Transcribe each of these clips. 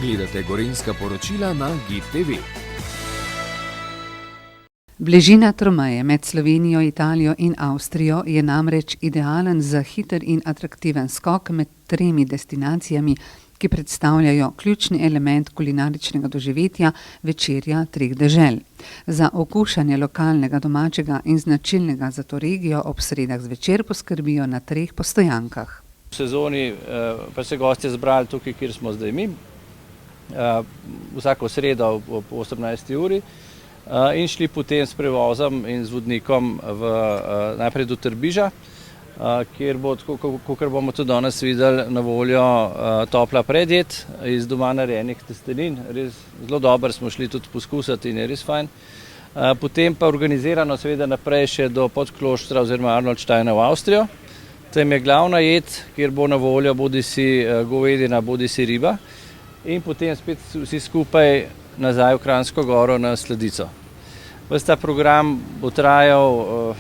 Gledate Gorenjska poročila na GID TV. Bližina tromeje med Slovenijo, Italijo in Avstrijo je namreč idealen za hiter in atraktiven skok med tremi destinacijami, ki predstavljajo ključni element kulinaričnega doživetja večerja treh dežel. Za okušanje lokalnega, domačega in značilnega za to regijo ob sredah zvečer poskrbijo na treh postojankah. V sezoni pa se gostje zbrali tukaj, kjer smo zdaj mi, vsako sredo ob 18. uri in šli potem s prevozom in z vodnikom najprej do Trbiža, kjer bo, kakor bomo tudi danes videli, na voljo topla predjed iz doma narejenih testenin. Res zelo dobro smo šli tudi poskusiti in je res fajn. Potem pa organizirano seveda naprej še do Podkloštra oziroma Arnoldsteina v Avstrijo. Tam je glavna jed, kjer bo na voljo bodisi govedina, bodisi riba. In potem spet vsi skupaj nazaj v Kranjsko Goro na sladico. Ves ta program bo trajal,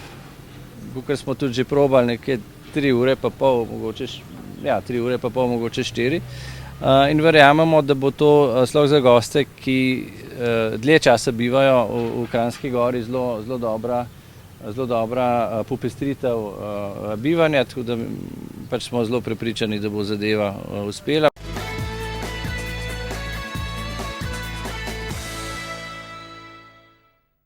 kakor smo tudi že probali, nekje 3 ure pa pol, mogoče 4. In verjamemo, da bo to sploh za goste, ki dlje časa bivajo v Kranjski Gori, zelo dobra popestritev bivanja, tako da pač smo zelo prepričani, da bo zadeva uspela.